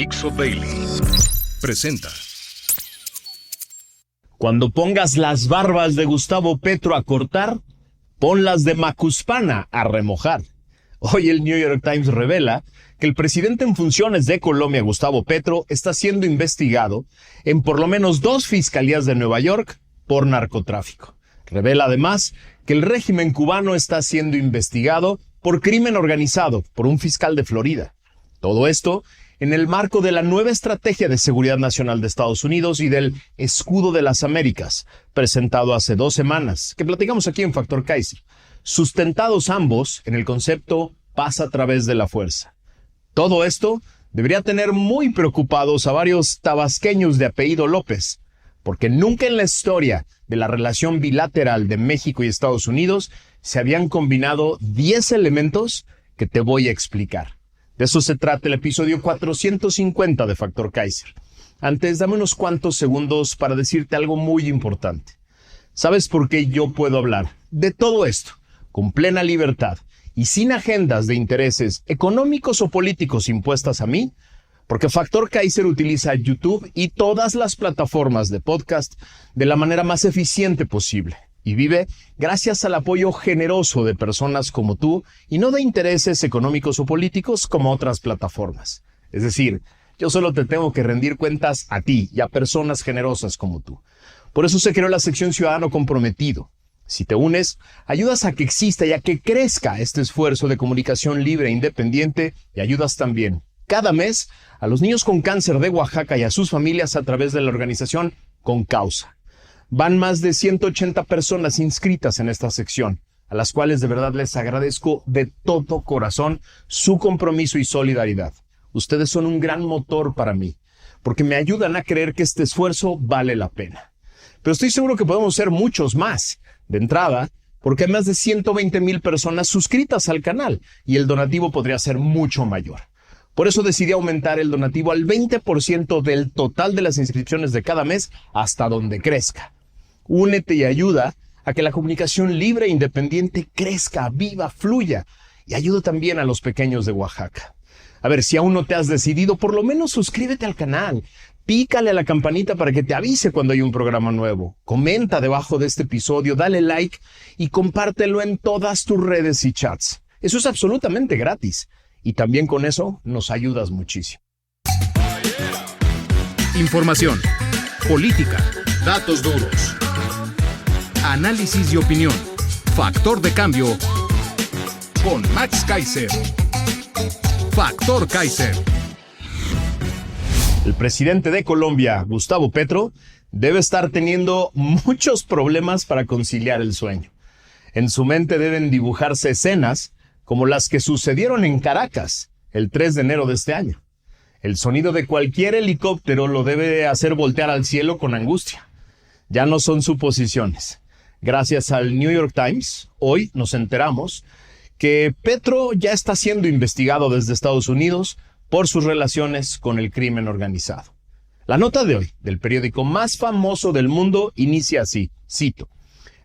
Dixo Daily presenta. Cuando pongas las barbas de Gustavo Petro a cortar, ponlas de Macuspana a remojar. Hoy el New York Times revela que el presidente en funciones de Colombia, Gustavo Petro, está siendo investigado en por lo menos 2 fiscalías de Nueva York por narcotráfico. Revela además que el régimen cubano está siendo investigado por crimen organizado por un fiscal de Florida. Todo esto en el marco de la nueva estrategia de seguridad nacional de Estados Unidos y del Escudo de las Américas, presentado hace 2 semanas, que platicamos aquí en Factor Kaiser, sustentados ambos en el concepto paz a través de la fuerza. Todo esto debería tener muy preocupados a varios tabasqueños de apellido López, porque nunca en la historia de la relación bilateral de México y Estados Unidos se habían combinado 10 elementos que te voy a explicar. De eso se trata el episodio 450 de Factor Kaiser. Antes, dame unos cuantos segundos para decirte algo muy importante. ¿Sabes por qué yo puedo hablar de todo esto con plena libertad y sin agendas de intereses económicos o políticos impuestas a mí? Porque Factor Kaiser utiliza YouTube y todas las plataformas de podcast de la manera más eficiente posible y vive gracias al apoyo generoso de personas como tú y no de intereses económicos o políticos como otras plataformas. Es decir, yo solo te tengo que rendir cuentas a ti y a personas generosas como tú. Por eso se creó la sección Ciudadano Comprometido. Si te unes, ayudas a que exista y a que crezca este esfuerzo de comunicación libre e independiente y ayudas también cada mes a los niños con cáncer de Oaxaca y a sus familias a través de la organización Con Causa. Van más de 180 personas inscritas en esta sección, a las cuales de verdad les agradezco de todo corazón su compromiso y solidaridad. Ustedes son un gran motor para mí, porque me ayudan a creer que este esfuerzo vale la pena. Pero estoy seguro que podemos ser muchos más. De entrada, porque hay más de 120,000 personas suscritas al canal y el donativo podría ser mucho mayor. Por eso decidí aumentar el donativo al 20% del total de las inscripciones de cada mes hasta donde crezca. Únete y ayuda a que la comunicación libre e independiente crezca, viva, fluya y ayuda también a los pequeños de Oaxaca. A ver, si aún no te has decidido, por lo menos suscríbete al canal. Pícale a la campanita para que te avise cuando hay un programa nuevo. Comenta debajo de este episodio, dale like y compártelo en todas tus redes y chats. Eso es absolutamente gratis. Y también con eso nos ayudas muchísimo. Información, política, datos duros, análisis y opinión. Factor de cambio con Max Kaiser. Factor Kaiser. El presidente de Colombia, Gustavo Petro, debe estar teniendo muchos problemas para conciliar el sueño. En su mente deben dibujarse escenas como las que sucedieron en Caracas el 3 de enero de este año. El sonido de cualquier helicóptero lo debe hacer voltear al cielo con angustia. Ya no son suposiciones. Gracias al New York Times, hoy nos enteramos que Petro ya está siendo investigado desde Estados Unidos por sus relaciones con el crimen organizado. La nota de hoy, del periódico más famoso del mundo, inicia así, cito: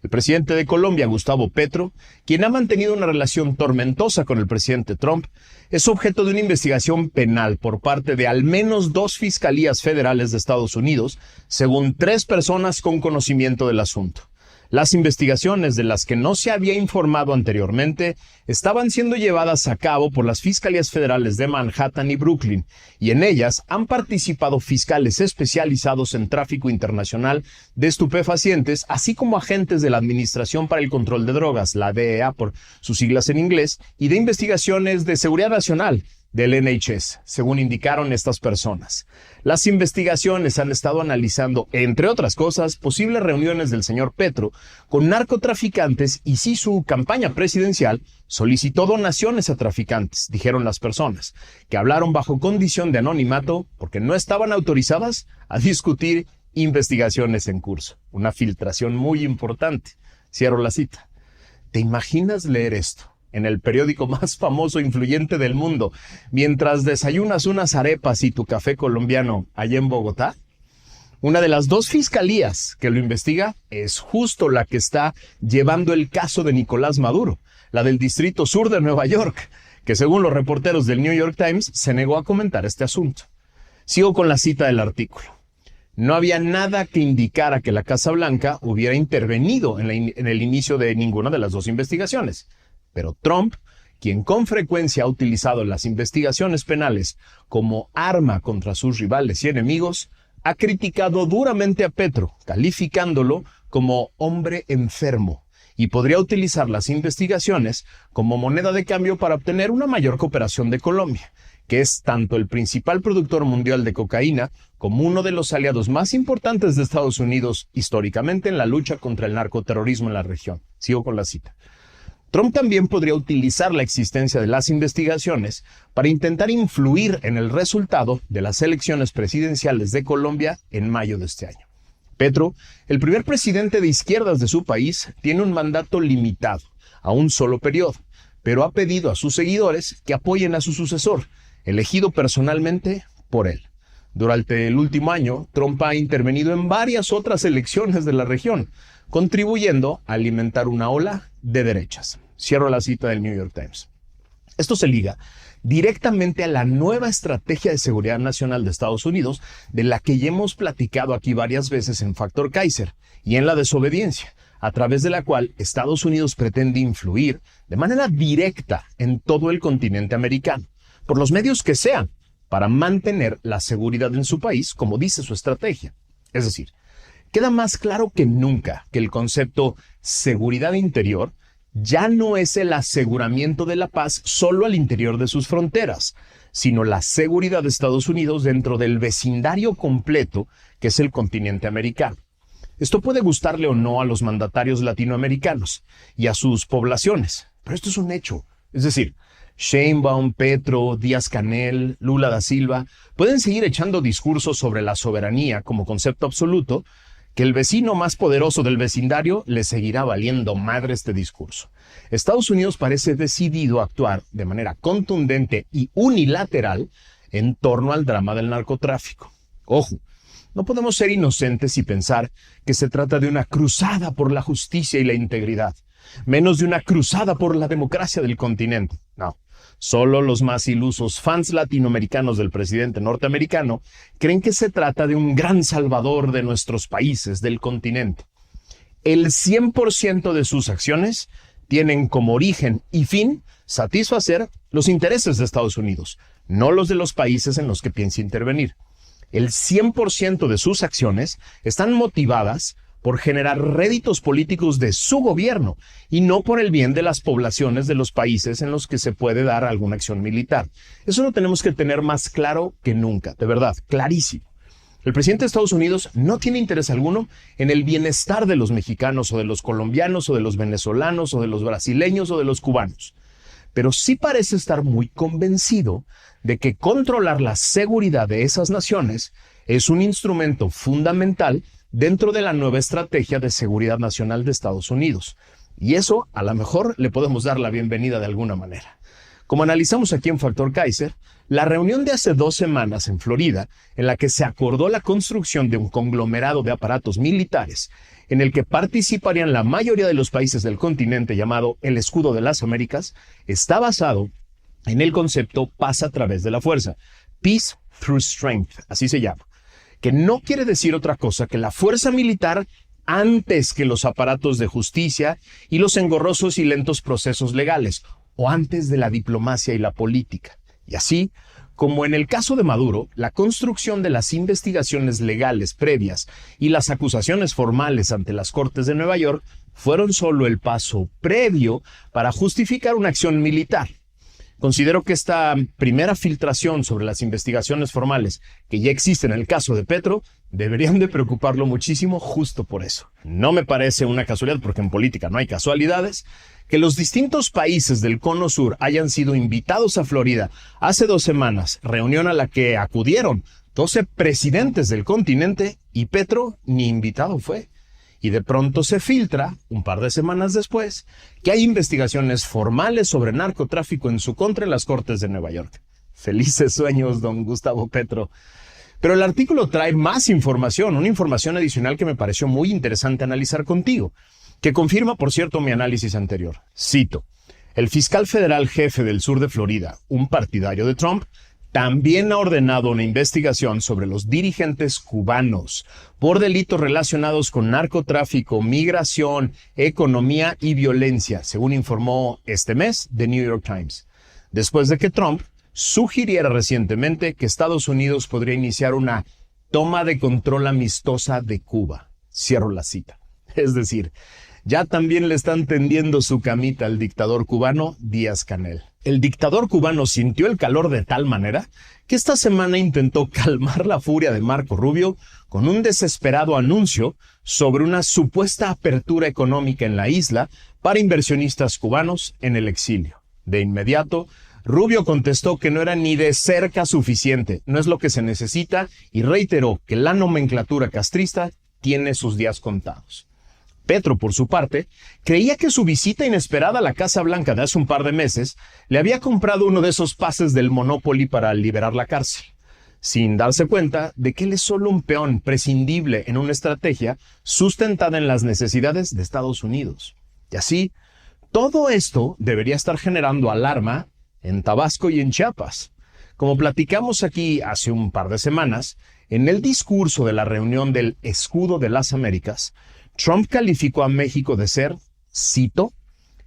el presidente de Colombia, Gustavo Petro, quien ha mantenido una relación tormentosa con el presidente Trump, es objeto de una investigación penal por parte de al menos 2 fiscalías federales de Estados Unidos, según 3 personas con conocimiento del asunto. Las investigaciones de las que no se había informado anteriormente estaban siendo llevadas a cabo por las fiscalías federales de Manhattan y Brooklyn, y en ellas han participado fiscales especializados en tráfico internacional de estupefacientes, así como agentes de la Administración para el Control de Drogas, la DEA por sus siglas en inglés, y de investigaciones de seguridad nacional, del NHS, según indicaron estas personas. Las investigaciones han estado analizando, entre otras cosas, posibles reuniones del señor Petro con narcotraficantes y si su campaña presidencial solicitó donaciones a traficantes, dijeron las personas, que hablaron bajo condición de anonimato porque no estaban autorizadas a discutir investigaciones en curso. Una filtración muy importante. Cierro la cita. ¿Te imaginas leer esto en el periódico más famoso e influyente del mundo, mientras desayunas unas arepas y tu café colombiano allá en Bogotá? Una de las 2 fiscalías que lo investiga es justo la que está llevando el caso de Nicolás Maduro, la del Distrito Sur de Nueva York, que según los reporteros del New York Times se negó a comentar este asunto. Sigo con la cita del artículo. No había nada que indicara que la Casa Blanca hubiera intervenido en el inicio de ninguna de las dos investigaciones. Pero Trump, quien con frecuencia ha utilizado las investigaciones penales como arma contra sus rivales y enemigos, ha criticado duramente a Petro, calificándolo como hombre enfermo, y podría utilizar las investigaciones como moneda de cambio para obtener una mayor cooperación de Colombia, que es tanto el principal productor mundial de cocaína como uno de los aliados más importantes de Estados Unidos históricamente en la lucha contra el narcoterrorismo en la región. Sigo con la cita. Trump también podría utilizar la existencia de las investigaciones para intentar influir en el resultado de las elecciones presidenciales de Colombia en mayo de este año. Petro, el primer presidente de izquierdas de su país, tiene un mandato limitado a un solo periodo, pero ha pedido a sus seguidores que apoyen a su sucesor, elegido personalmente por él. Durante el último año, Trump ha intervenido en varias otras elecciones de la región, contribuyendo a alimentar una ola de derechas. Cierro la cita del New York Times. Esto se liga directamente a la nueva estrategia de seguridad nacional de Estados Unidos, de la que ya hemos platicado aquí varias veces en Factor Kaiser, y en la desobediencia, a través de la cual Estados Unidos pretende influir de manera directa en todo el continente americano, por los medios que sean, para mantener la seguridad en su país, como dice su estrategia. Es decir, queda más claro que nunca que el concepto seguridad interior ya no es el aseguramiento de la paz solo al interior de sus fronteras, sino la seguridad de Estados Unidos dentro del vecindario completo que es el continente americano. Esto puede gustarle o no a los mandatarios latinoamericanos y a sus poblaciones, pero esto es un hecho. Es decir, Sheinbaum, Petro, Díaz-Canel, Lula da Silva pueden seguir echando discursos sobre la soberanía como concepto absoluto, que el vecino más poderoso del vecindario le seguirá valiendo madre este discurso. Estados Unidos parece decidido a actuar de manera contundente y unilateral en torno al drama del narcotráfico. Ojo, no podemos ser inocentes y pensar que se trata de una cruzada por la justicia y la integridad, menos de una cruzada por la democracia del continente. No. Solo los más ilusos fans latinoamericanos del presidente norteamericano creen que se trata de un gran salvador de nuestros países, del continente. El 100% de sus acciones tienen como origen y fin satisfacer los intereses de Estados Unidos, no los de los países en los que piensa intervenir. El 100% de sus acciones están motivadas por generar réditos políticos de su gobierno y no por el bien de las poblaciones de los países en los que se puede dar alguna acción militar. Eso lo tenemos que tener más claro que nunca, de verdad, clarísimo. El presidente de Estados Unidos no tiene interés alguno en el bienestar de los mexicanos o de los colombianos o de los venezolanos o de los brasileños o de los cubanos, pero sí parece estar muy convencido de que controlar la seguridad de esas naciones es un instrumento fundamental dentro de la nueva estrategia de seguridad nacional de Estados Unidos. Y eso, a lo mejor, le podemos dar la bienvenida de alguna manera. Como analizamos aquí en Factor Kaiser, la reunión de hace 2 semanas en Florida, en la que se acordó la construcción de un conglomerado de aparatos militares, en el que participarían la mayoría de los países del continente llamado el Escudo de las Américas, está basado en el concepto paz a través de la fuerza, Peace Through Strength, así se llama, que no quiere decir otra cosa que la fuerza militar antes que los aparatos de justicia y los engorrosos y lentos procesos legales, o antes de la diplomacia y la política. Y así, como en el caso de Maduro, la construcción de las investigaciones legales previas y las acusaciones formales ante las Cortes de Nueva York fueron solo el paso previo para justificar una acción militar. Considero que esta primera filtración sobre las investigaciones formales que ya existen en el caso de Petro deberían de preocuparlo muchísimo justo por eso. No me parece una casualidad, porque en política no hay casualidades, que los distintos países del Cono Sur hayan sido invitados a Florida hace 2 semanas, reunión a la que acudieron 12 presidentes del continente y Petro ni invitado fue. Y de pronto se filtra, un par de semanas después, que hay investigaciones formales sobre narcotráfico en su contra en las Cortes de Nueva York. Felices sueños, don Gustavo Petro. Pero el artículo trae más información, una información adicional que me pareció muy interesante analizar contigo, que confirma, por cierto, mi análisis anterior. Cito: el fiscal federal jefe del sur de Florida, un partidario de Trump, también ha ordenado una investigación sobre los dirigentes cubanos por delitos relacionados con narcotráfico, migración, economía y violencia, según informó este mes The New York Times, después de que Trump sugiriera recientemente que Estados Unidos podría iniciar una toma de control amistosa de Cuba. Cierro la cita. Es decir, ya también le están tendiendo su camita al dictador cubano Díaz-Canel. El dictador cubano sintió el calor de tal manera que esta semana intentó calmar la furia de Marco Rubio con un desesperado anuncio sobre una supuesta apertura económica en la isla para inversionistas cubanos en el exilio. De inmediato, Rubio contestó que no era ni de cerca suficiente, no es lo que se necesita, y reiteró que la nomenclatura castrista tiene sus días contados. Petro, por su parte, creía que su visita inesperada a la Casa Blanca de hace un par de meses le había comprado uno de esos pases del Monopoly para liberar la cárcel, sin darse cuenta de que él es solo un peón prescindible en una estrategia sustentada en las necesidades de Estados Unidos. Y así, todo esto debería estar generando alarma en Tabasco y en Chiapas. Como platicamos aquí hace un par de semanas, en el discurso de la reunión del Escudo de las Américas, Trump calificó a México de ser, cito,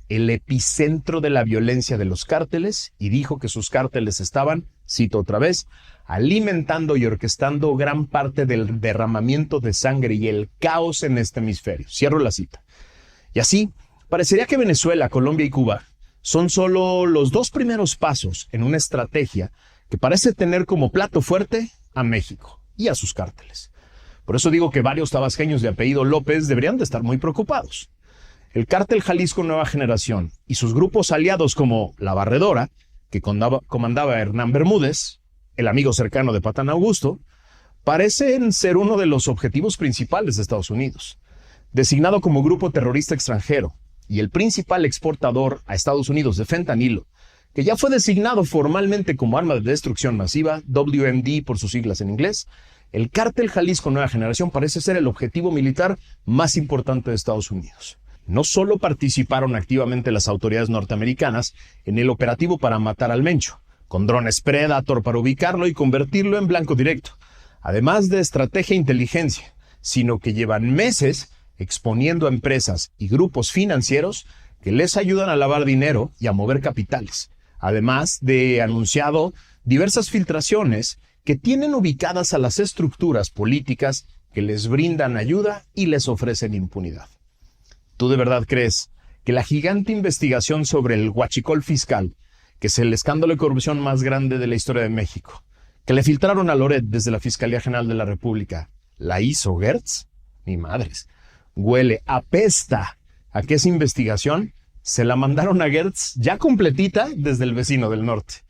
el epicentro de la violencia de los cárteles y dijo que sus cárteles estaban, cito otra vez, alimentando y orquestando gran parte del derramamiento de sangre y el caos en este hemisferio. Cierro la cita. Y así, parecería que Venezuela, Colombia y Cuba son solo los dos primeros pasos en una estrategia que parece tener como plato fuerte a México y a sus cárteles. Por eso digo que varios tabasqueños de apellido López deberían de estar muy preocupados. El cártel Jalisco Nueva Generación y sus grupos aliados como La Barredora, que comandaba Hernán Bermúdez, el amigo cercano de Patán Augusto, parecen ser uno de los objetivos principales de Estados Unidos. Designado como grupo terrorista extranjero y el principal exportador a Estados Unidos de fentanilo, que ya fue designado formalmente como arma de destrucción masiva, WMD por sus siglas en inglés, el cártel Jalisco Nueva Generación parece ser el objetivo militar más importante de Estados Unidos. No solo participaron activamente las autoridades norteamericanas en el operativo para matar al Mencho, con drones Predator para ubicarlo y convertirlo en blanco directo, además de estrategia e inteligencia, sino que llevan meses exponiendo a empresas y grupos financieros que les ayudan a lavar dinero y a mover capitales, además de anunciado diversas filtraciones que tienen ubicadas a las estructuras políticas que les brindan ayuda y les ofrecen impunidad. ¿Tú de verdad crees que la gigante investigación sobre el huachicol fiscal, que es el escándalo de corrupción más grande de la historia de México, que le filtraron a Loret desde la Fiscalía General de la República, la hizo Gertz? Ni madres. Huele, apesta a que esa investigación se la mandaron a Gertz ya completita desde el vecino del norte.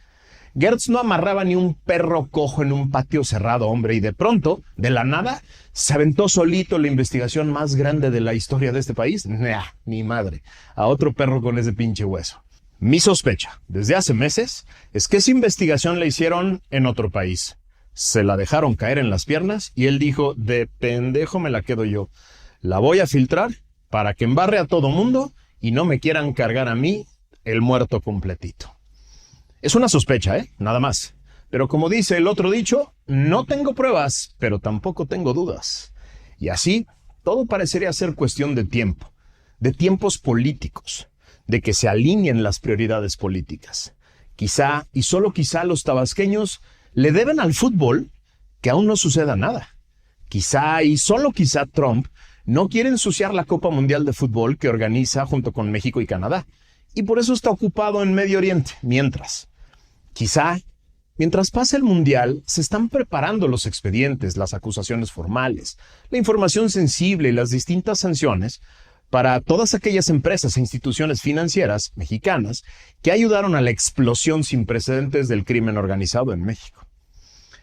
Gertz no amarraba ni un perro cojo en un patio cerrado, hombre, y de pronto, de la nada, se aventó solito la investigación más grande de la historia de este país. Nah, ni madre, a otro perro con ese pinche hueso. Mi sospecha, desde hace meses, es que esa investigación la hicieron en otro país. Se la dejaron caer en las piernas y él dijo, de pendejo me la quedo yo. La voy a filtrar para que embarre a todo mundo y no me quieran cargar a mí el muerto completito. Es una sospecha, nada más. Pero como dice el otro dicho, no tengo pruebas, pero tampoco tengo dudas. Y así, todo parecería ser cuestión de tiempo, de tiempos políticos, de que se alineen las prioridades políticas. Quizá, y solo quizá, los tabasqueños le deben al fútbol que aún no suceda nada. Quizá, y solo quizá, Trump no quiere ensuciar la Copa Mundial de Fútbol que organiza junto con México y Canadá, y por eso está ocupado en Medio Oriente, Quizá, mientras pasa el Mundial, se están preparando los expedientes, las acusaciones formales, la información sensible y las distintas sanciones para todas aquellas empresas e instituciones financieras mexicanas que ayudaron a la explosión sin precedentes del crimen organizado en México.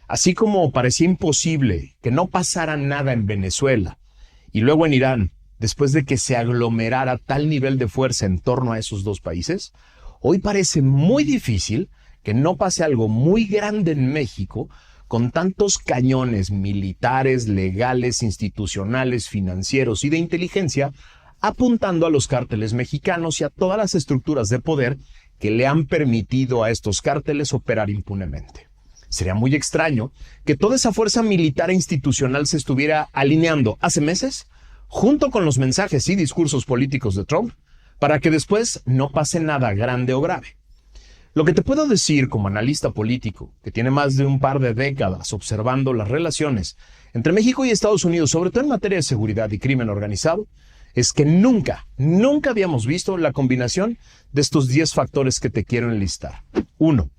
Así como parecía imposible que no pasara nada en Venezuela y luego en Irán, después de que se aglomerara tal nivel de fuerza en torno a esos dos países, hoy parece muy difícil que no pase algo muy grande en México con tantos cañones militares, legales, institucionales, financieros y de inteligencia apuntando a los cárteles mexicanos y a todas las estructuras de poder que le han permitido a estos cárteles operar impunemente. Sería muy extraño que toda esa fuerza militar e institucional se estuviera alineando hace meses junto con los mensajes y discursos políticos de Trump para que después no pase nada grande o grave. Lo que te puedo decir como analista político, que tiene más de un par de décadas observando las relaciones entre México y Estados Unidos, sobre todo en materia de seguridad y crimen organizado, es que nunca habíamos visto la combinación de estos 10 factores que te quiero enlistar. 1.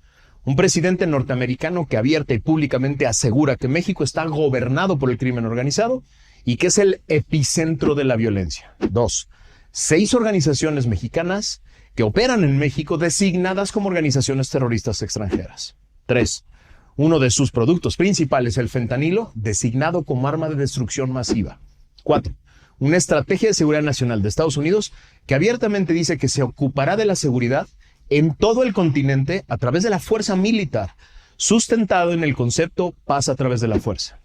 Un presidente norteamericano que abierta y públicamente asegura que México está gobernado por el crimen organizado y que es el epicentro de la violencia. 2. 6 organizaciones mexicanas que operan en México designadas como organizaciones terroristas extranjeras. 3. Uno de sus productos principales, el fentanilo, designado como arma de destrucción masiva. 4. Una estrategia de seguridad nacional de Estados Unidos que abiertamente dice que se ocupará de la seguridad en todo el continente a través de la fuerza militar, sustentado en el concepto paz a través de la fuerza.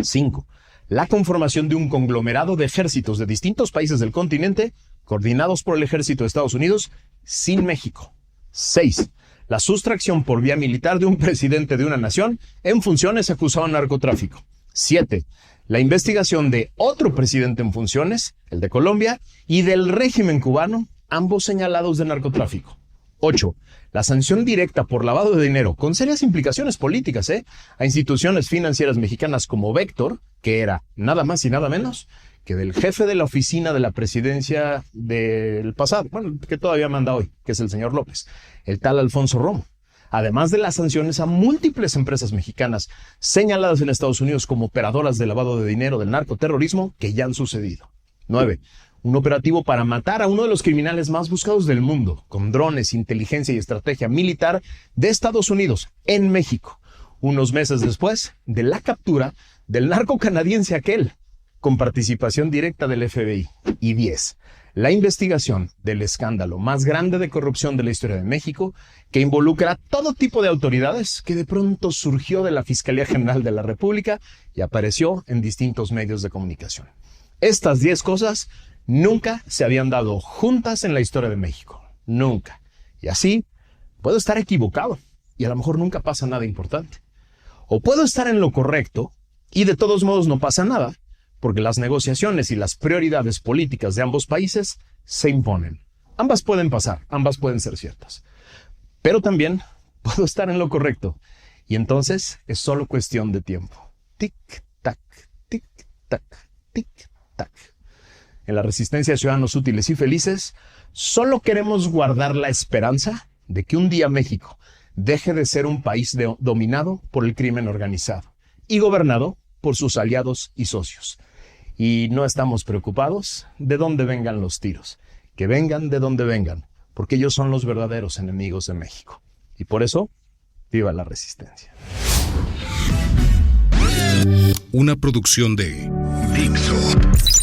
5. La conformación de un conglomerado de ejércitos de distintos países del continente, coordinados por el ejército de Estados Unidos, sin México. 6. La sustracción por vía militar de un presidente de una nación en funciones acusado de narcotráfico. 7. La investigación de otro presidente en funciones, el de Colombia, y del régimen cubano, ambos señalados de narcotráfico. 8. La sanción directa por lavado de dinero, con serias implicaciones políticas, a instituciones financieras mexicanas como Vector, que era nada más y nada menos que del jefe de la oficina de la presidencia del pasado, bueno, que todavía manda hoy, que es el señor López, el tal Alfonso Romo. Además de las sanciones a múltiples empresas mexicanas señaladas en Estados Unidos como operadoras de lavado de dinero del narcoterrorismo que ya han sucedido. 9. Un operativo para matar a uno de los criminales más buscados del mundo, con drones, inteligencia y estrategia militar de Estados Unidos en México, unos meses después de la captura del narco canadiense aquel, con participación directa del FBI. Y 10. La investigación del escándalo más grande de corrupción de la historia de México, que involucra a todo tipo de autoridades, que de pronto surgió de la Fiscalía General de la República y apareció en distintos medios de comunicación. Estas 10 cosas nunca se habían dado juntas en la historia de México. Nunca. Y así, puedo estar equivocado y a lo mejor nunca pasa nada importante. O puedo estar en lo correcto y de todos modos no pasa nada, porque las negociaciones y las prioridades políticas de ambos países se imponen. Ambas pueden pasar, ambas pueden ser ciertas. Pero también puedo estar en lo correcto y entonces es solo cuestión de tiempo. Tic-tac, tic-tac, tic-tac. En la Resistencia de Ciudadanos Útiles y Felices, solo queremos guardar la esperanza de que un día México deje de ser un país dominado por el crimen organizado y gobernado por sus aliados y socios. Y no estamos preocupados de dónde vengan los tiros, que vengan de donde vengan, porque ellos son los verdaderos enemigos de México. Y por eso, ¡viva la Resistencia! Una producción de Dixo.